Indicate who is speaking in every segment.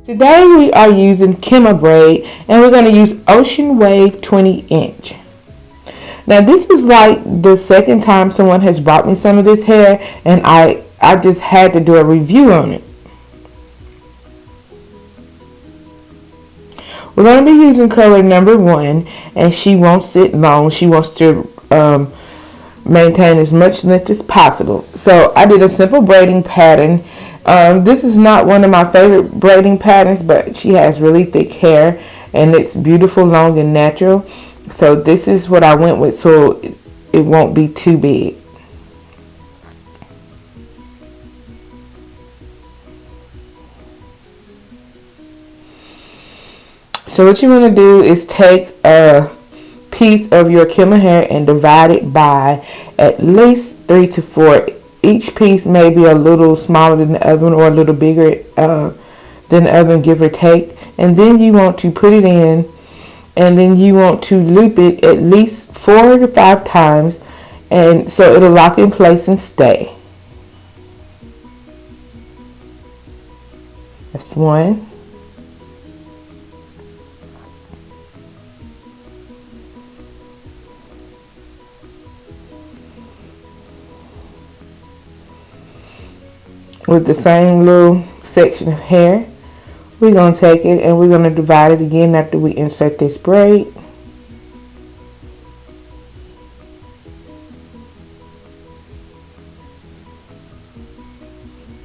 Speaker 1: Today we are using Kima Braid, and we're going to use Ocean Wave 20-inch. Now this is like the second time someone has brought me some of this hair, and I just had to do a review on it. We're going to be using color number 1, and she wants it long. She wants to maintain as much length as possible. So I did a simple braiding pattern. This is not one of my favorite braiding patterns, but she has really thick hair and it's beautiful, long and natural. So this is what I went with, so it won't be too big. So what you want to do is take a piece of your Kima hair and divide it by at least 3 to 4. Each piece may be a little smaller than the other one or a little bigger than the other one, give or take. And then you want to put it in, and then you want to loop it at least 4 to 5 times, and so it'll lock in place and stay. That's 1. With the same little section of hair, we're going to take it and we're going to divide it again after we insert this braid.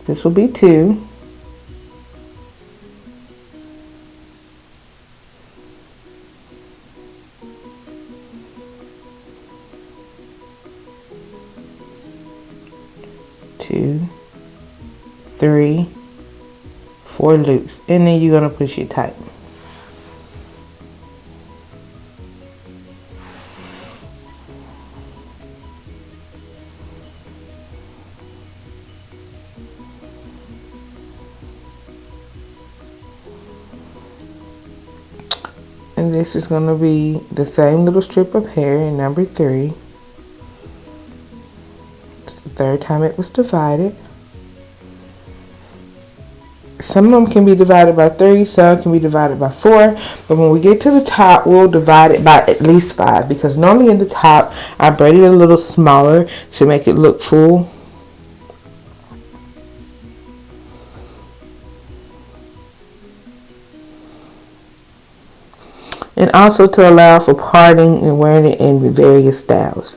Speaker 1: This will be 2. Two, 3, 4 loops, and then you're going to push it tight. And this is going to be the same little strip of hair in number 3. It's the 3rd time it was divided. Some of them can be divided by 3, some can be divided by 4, but when we get to the top, we'll divide it by at least 5, because normally in the top, I braided it a little smaller to make it look full. And also to allow for parting and wearing it in various styles.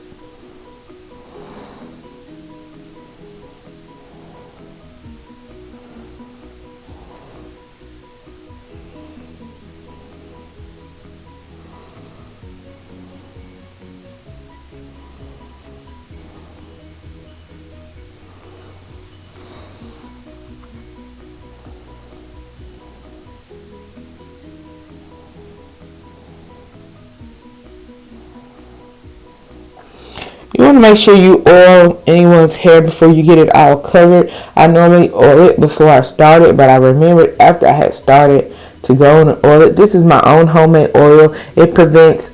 Speaker 1: You want to make sure you oil anyone's hair before you get it all covered. I normally oil it before I started, but I remembered after I had started to go and oil it. This is my own homemade oil. It prevents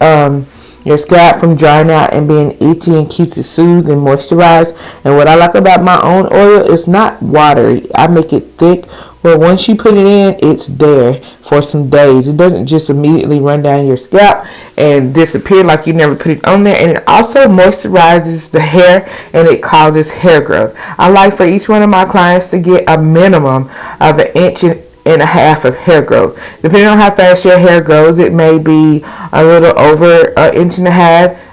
Speaker 1: your scalp from drying out and being itchy and keeps it soothed and moisturized. And what I like about my own oil, it's not watery. I make it thick, where once you put it in, it's there for some days. It doesn't just immediately run down your scalp and disappear like you never put it on there. And it also moisturizes the hair and it causes hair growth. I like for each one of my clients to get a minimum of 1.5 inches of hair growth. Depending on how fast your hair grows, it may be a little over 1.5 inches.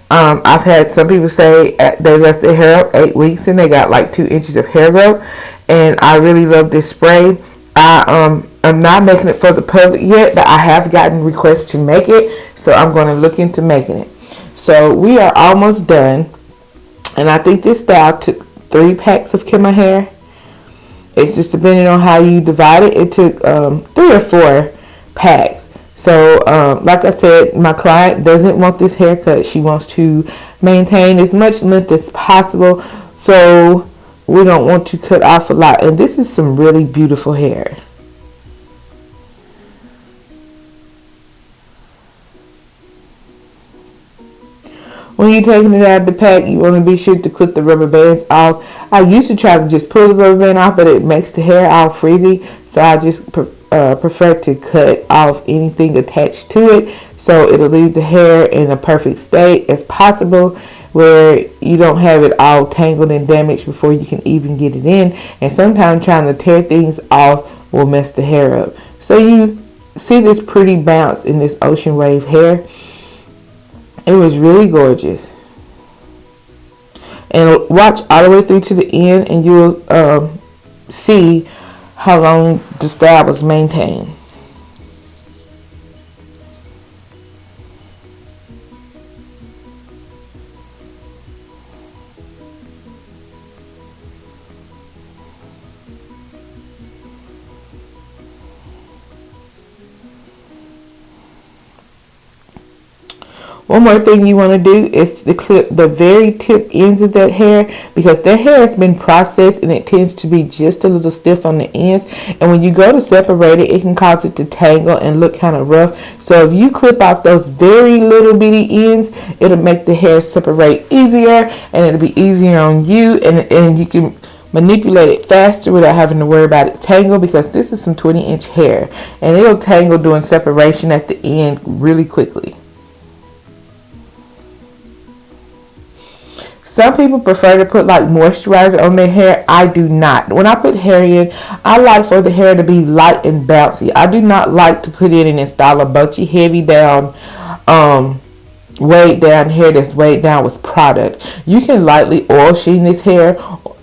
Speaker 1: I've had some people say they left their hair up 8 weeks and they got like 2 inches of hair growth. And I really love this spray. I'm not making it for the public yet, but I have gotten requests to make it, so I'm going to look into making it. So we are almost done, and I think this style took 3 packs of Kima hair. It's just depending on how you divide it. It took 3 or 4 packs. So like I said, my client doesn't want this haircut. She wants to maintain as much length as possible, so we don't want to cut off a lot. And this is some really beautiful hair. When you're taking it out of the pack, you want to be sure to clip the rubber bands off. I used to try to just pull the rubber band off, but it makes the hair all frizzy. So I just prefer to cut off anything attached to it, so it'll leave the hair in a perfect state as possible, where you don't have it all tangled and damaged before you can even get it in. And sometimes trying to tear things off will mess the hair up. So you see this pretty bounce in this ocean wave hair. It was really gorgeous. And watch all the way through to the end, and you'll see how long the style was maintained. One more thing you want to do is to clip the very tip ends of that hair, because that hair has been processed and it tends to be just a little stiff on the ends. And when you go to separate it, it can cause it to tangle and look kind of rough. So if you clip off those very little bitty ends, it'll make the hair separate easier, and it'll be easier on you, and you can manipulate it faster without having to worry about it tangle, because this is some 20-inch hair and it'll tangle doing separation at the end really quickly. Some people prefer to put like moisturizer on their hair. I do not. When I put hair in, I like for the hair to be light and bouncy. I do not like to put it in and install a bunchy, heavy down, weighed down hair that's weighed down with product. You can lightly oil sheen this hair,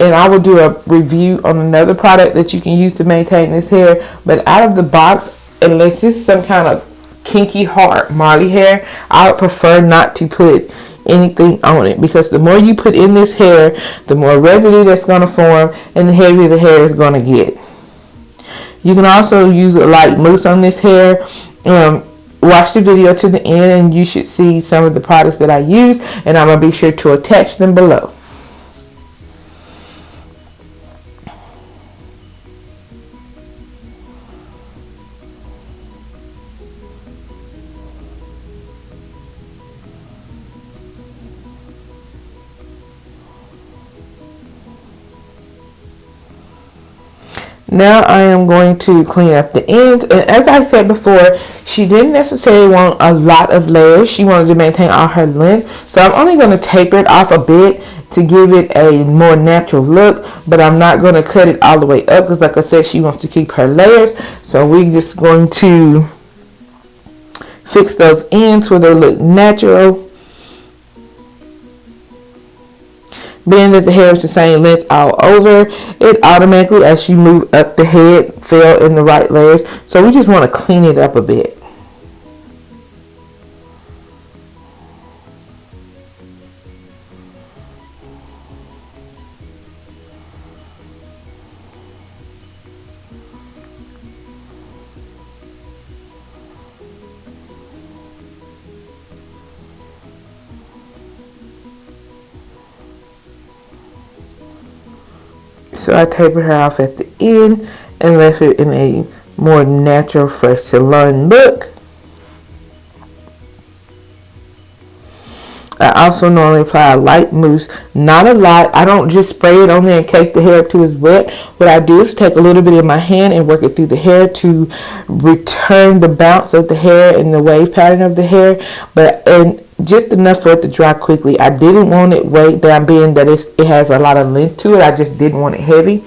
Speaker 1: and I will do a review on another product that you can use to maintain this hair. But out of the box, unless it's some kind of kinky, hard Marley hair, I would prefer not to put anything on it, because the more you put in this hair, the more residue that's going to form, and the heavier the hair is going to get. You can also use a light mousse on this hair. Watch the video to the end and you should see some of the products that I use, and I'm going to be sure to attach them below. Now I am going to clean up the ends, and as I said before, she didn't necessarily want a lot of layers. She wanted to maintain all her length, so I'm only going to taper it off a bit to give it a more natural look, but I'm not going to cut it all the way up, because like I said, she wants to keep her layers. So we're just going to fix those ends where they look natural. Being that the hair is the same length all over, it automatically, as you move up the head, fell in the right layers. So we just want to clean it up a bit. So I tapered her off at the end and left it in a more natural, fresh salon look. I also normally apply a light mousse, not a lot. I don't just spray it on there and cake the hair up to it's wet. What I do is take a little bit in my hand and work it through the hair to return the bounce of the hair and the wave pattern of the hair, and just enough for it to dry quickly. I didn't want it weighed down, being that it has a lot of length to it. I just didn't want it heavy.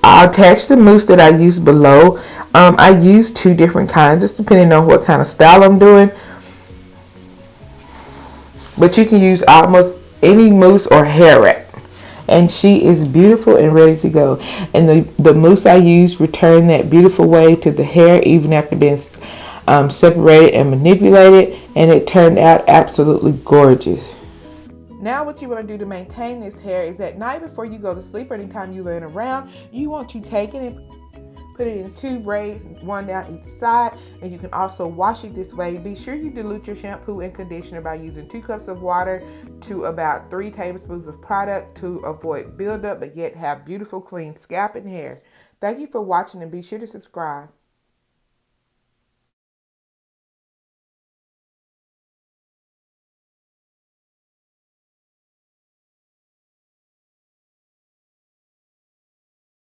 Speaker 1: I'll attach the mousse that I used below. I use two different kinds, just depending on what kind of style I'm doing. But you can use almost any mousse or hair wrap. And she is beautiful and ready to go. And the mousse I used returned that beautiful wave to the hair, even after being separated and manipulated. And it turned out absolutely gorgeous. Now what you want to do to maintain this hair is at night before you go to sleep or anytime you're laying around, you want to take it and put it in 2 braids, one down each side, and you can also wash it this way. Be sure you dilute your shampoo and conditioner by using 2 cups of water to about 3 tablespoons of product to avoid buildup but yet have beautiful clean scalp and hair. Thank you for watching, and be sure to subscribe.